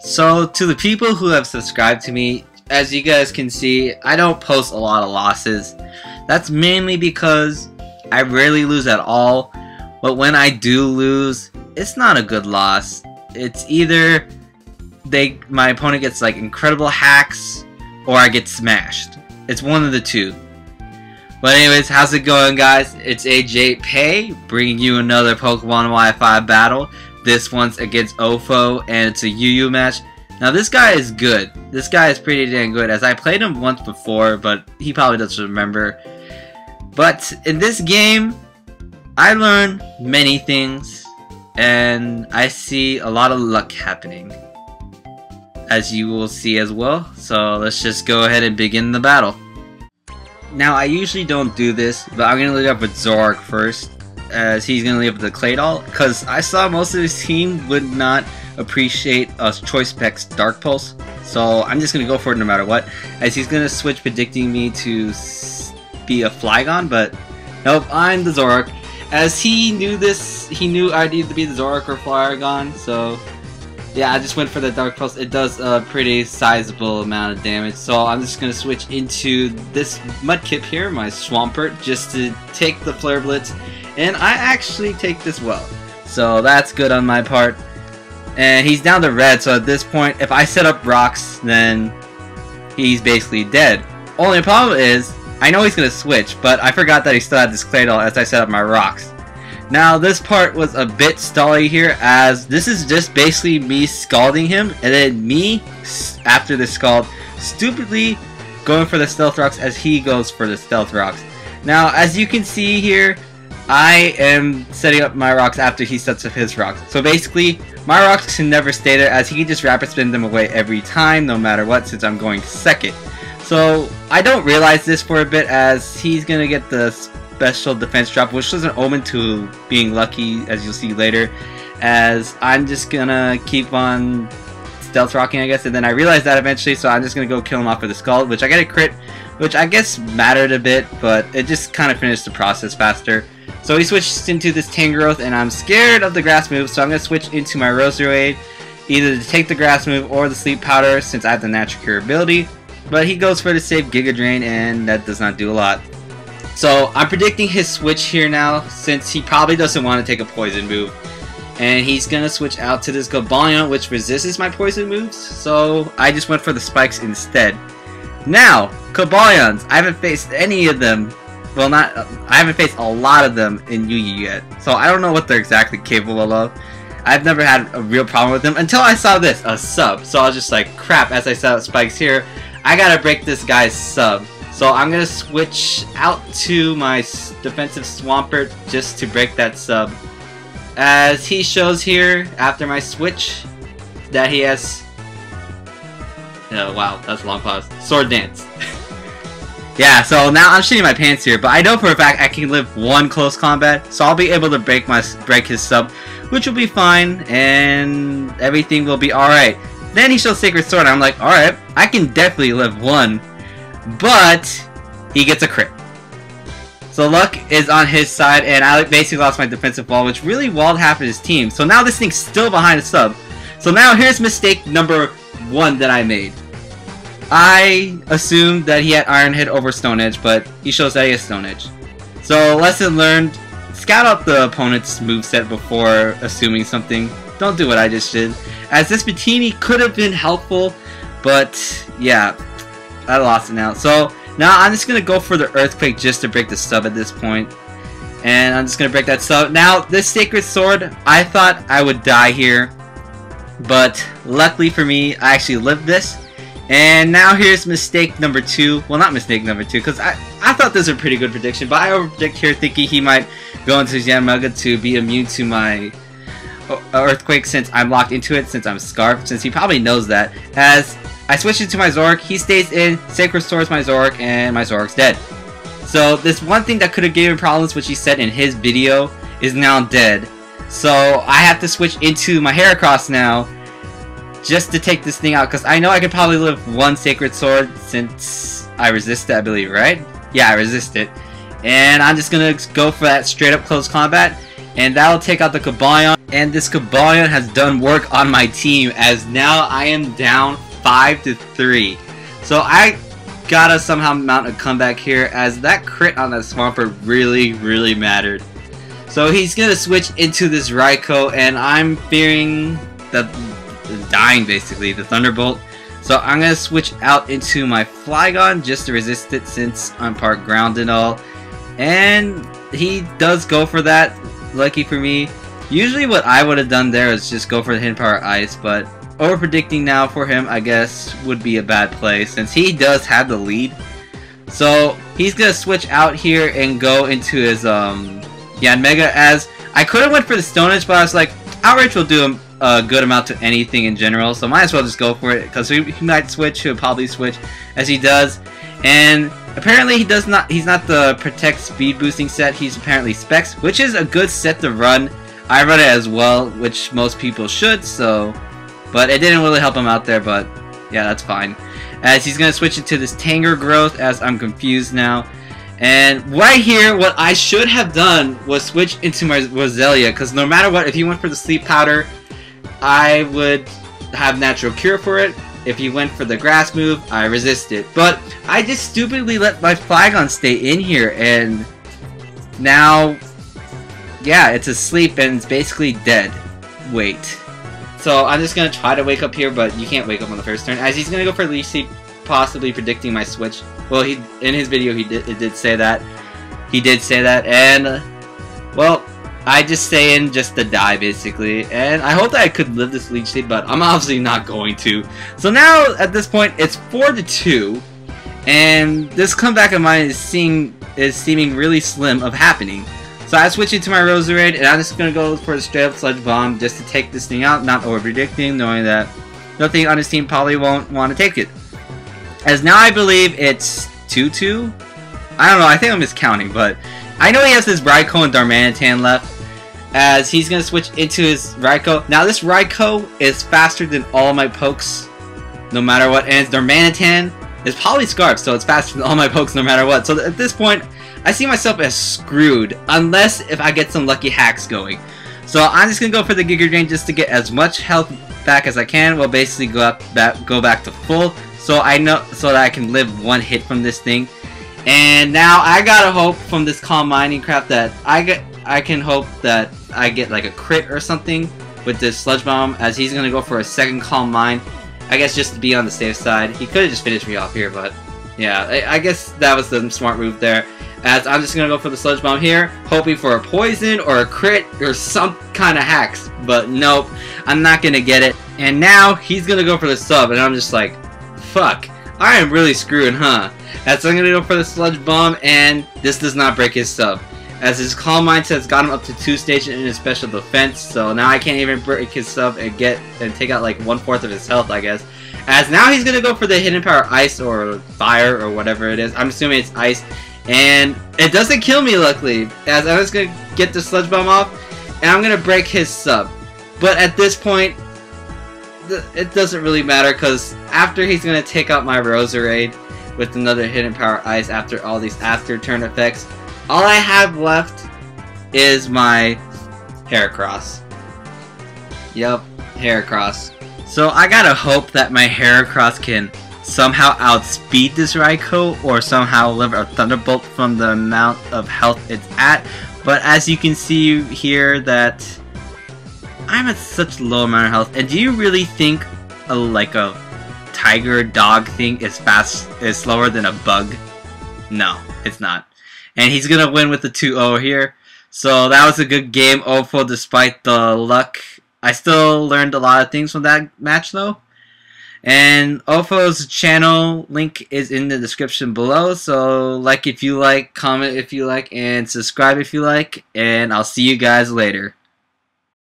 So to the people who have subscribed to me, as you guys can see, I don't post a lot of losses. That's mainly because I rarely lose at all, but when I do lose, it's not a good loss. It's either my opponent gets like incredible hacks, or I get smashed. It's one of the two. But anyways, how's it going, guys? It's AJayPay bringing you another Pokemon Wi-Fi battle. This one's against Ofo, and it's a UU match. Now this guy is good. This guy is pretty dang good, as I played him once before, but he probably doesn't remember. But in this game, I learned many things, and I see a lot of luck happening, as you will see as well. So let's just go ahead and begin the battle. Now I usually don't do this, but I'm gonna lead up with Zoroark first, as he's gonna lead up with the Claydol, because I saw most of his team would not appreciate Choice Specs Dark Pulse, so I'm just gonna go for it no matter what, as he's gonna switch, predicting me to be a Flygon, but nope, I'm the Zoroark. As he knew this, he knew I needed to be the Zoroark or Flygon, so yeah, I just went for the Dark Pulse. It does a pretty sizable amount of damage, so I'm just going to switch into this Mudkip here, my Swampert, just to take the Flare Blitz, and I actually take this well. So that's good on my part. And he's down to red, so at this point, if I set up rocks, then he's basically dead. Only problem is, I know he's going to switch, but I forgot that he still had this Claydol as I set up my rocks. Now this part was a bit stally here, as this is just basically me scalding him, and then me, after the scald, stupidly going for the Stealth Rocks as he goes for the Stealth Rocks. Now as you can see here, I am setting up my rocks after he sets up his rocks. So basically, my rocks can never stay there, as he can just rapid spin them away every time, no matter what, since I'm going second. So I don't realize this for a bit, as he's gonna get the special defense drop, which was an omen to being lucky, as you'll see later, as I'm just gonna keep on stealth rocking, I guess, and then I realized that eventually, so I'm just gonna go kill him off with a Scald, which I get a crit, which I guess mattered a bit, but it just kind of finished the process faster. So he switched into this Tangrowth, and I'm scared of the grass move, so I'm gonna switch into my Roserade, either to take the grass move or the Sleep Powder, since I have the natural cure ability, but he goes for the safe Giga Drain, and that does not do a lot. So I'm predicting his switch here now, since he probably doesn't want to take a poison move. And he's going to switch out to this Cobalion, which resists my poison moves. So I just went for the spikes instead. Now, Cobalions, I haven't faced any of them. Well, I haven't faced a lot of them in Yu-Gi yet. So I don't know what they're exactly capable of. I've never had a real problem with them until I saw this, a sub. So I was just like, crap, as I saw spikes here, I gotta break this guy's sub. So I'm going to switch out to my defensive Swampert just to break that sub. As he shows here, after my switch, that he has... Oh, wow, that's a long pause. Sword Dance. Yeah, so now I'm shitting my pants here, but I know for a fact I can live one close combat, so I'll be able to break his sub, which will be fine, and everything will be alright. Then he shows Sacred Sword, and I'm like, alright, I can definitely live one. But he gets a crit. So luck is on his side, and I basically lost my defensive wall, which really walled half of his team. So now this thing's still behind a sub. So now here's mistake number 1 that I made. I assumed that he had Iron Head over Stone Edge, but he shows that he has Stone Edge. So lesson learned, scout out the opponent's moveset before assuming something. Don't do what I just did, as this Batini could have been helpful, but yeah, I lost it now. So now I'm just going to go for the Earthquake just to break the sub at this point. And I'm just going to break that sub. Now, this Sacred Sword, I thought I would die here. But luckily for me, I actually lived this. And now here's mistake number 2. Well, not mistake number 2, because I thought this was a pretty good prediction. But I overpredict here thinking he might go into Yamaga to be immune to my Earthquake, since I'm locked into it, since I'm Scarfed. Since he probably knows that. As I switch into my Zoroark, he stays in, Sacred Swords my Zoroark, and my Zoroark's dead. So this one thing that could have given problems, which he said in his video, is now dead. So I have to switch into my Heracross now, just to take this thing out, because I know I could probably live one Sacred Sword, since I resist that ability, right? Yeah, I resist it. And I'm just going to go for that straight up close combat, and that'll take out the Cobalion. And this Kabalion has done work on my team, as now I am down 5-3. So I gotta somehow mount a comeback here, as that crit on that Swampert really mattered. So he's gonna switch into this Raikou, and I'm fearing the dying, basically, the Thunderbolt. So I'm gonna switch out into my Flygon just to resist it, since I'm part ground and all. And he does go for that, lucky for me. Usually what I would have done there is just go for the Hidden Power Ice, but over predicting now for him, I guess, would be a bad play, since he does have the lead. So he's gonna switch out here and go into his Yanmega, as I could have went for the Stone Edge, but I was like, Outrage will do a good amount to anything in general, so might as well just go for it, because he might switch, he'll probably switch, as he does. And apparently he's not the Protect Speed Boosting set, he's apparently Specs, which is a good set to run. I run it as well, which most people should, so, but it didn't really help him out there, but yeah, that's fine. As he's going to switch into this Tanger Growth, as I'm confused now. And right here, what I should have done was switch into my Roselia, because no matter what, if he went for the Sleep Powder, I would have Natural Cure for it. If he went for the Grass move, I resist it. But I just stupidly let my Flygon stay in here, and now, yeah, it's asleep and it's basically dead. Wait. So I'm just going to try to wake up here, but you can't wake up on the first turn, as he's going to go for Leech Seed, possibly predicting my switch. Well, in his video he did say that. He did say that, and well, I just stay in just to die, basically. And I hope that I could live this Leech Seed, but I'm obviously not going to. So now, at this point, it's 4-2, and this comeback of mine is seeming really slim of happening. So I switch into my Roserade, and I'm just gonna go for a straight up Sludge Bomb just to take this thing out, not over predicting, knowing that nothing on his team probably won't want to take it. As now I believe it's 2-2? I don't know, I think I'm miscounting, but I know he has this Raikou and Darmanitan left, as he's going to switch into his Raikou. Now this Raikou is faster than all my pokes, no matter what, and his Darmanitan is probably Scarf, so it's faster than all my pokes no matter what. So at this point, I see myself as screwed, unless if I get some lucky hacks going. So I'm just going to go for the Giga Drain just to get as much health back as I can, well basically go back to full. So that I can live one hit from this thing. And now I gotta hope from this Calm Mining crap that I can hope that I get like a crit or something with this Sludge Bomb, as he's gonna go for a second Calm Mine. I guess just to be on the safe side. He could have just finished me off here, but yeah, I guess that was the smart move there. As I'm just gonna go for the Sludge Bomb here, hoping for a poison or a crit or some kind of hacks. But nope, I'm not gonna get it. And now he's gonna go for the sub, and I'm just like, fuck, I am really screwed, huh? As I'm gonna go for the Sludge Bomb, and this does not break his sub, as his Calm Mind has got him up to 2 stages in his special defense. So now I can't even break his sub and take out like 1/4 of his health, I guess. As now he's gonna go for the Hidden Power Ice or Fire or whatever it is. I'm assuming it's Ice, and it doesn't kill me, luckily. As I'm just gonna get the Sludge Bomb off, and I'm gonna break his sub. But at this point, it doesn't really matter, because after he's going to take out my Roserade with another Hidden Power Ice after all these after turn effects, all I have left is my Heracross. Yep, Heracross. So I gotta hope that my Heracross can somehow outspeed this Raikou, or somehow deliver a Thunderbolt from the amount of health it's at. But as you can see here, that I'm at such low amount of health. And do you really think like a tiger dog thing is slower than a bug? No, it's not. And he's gonna win with the 2-0 here. So that was a good game, Ofo, despite the luck. I still learned a lot of things from that match though. And Ofo's channel link is in the description below. So like if you like, comment if you like, and subscribe if you like. And I'll see you guys later.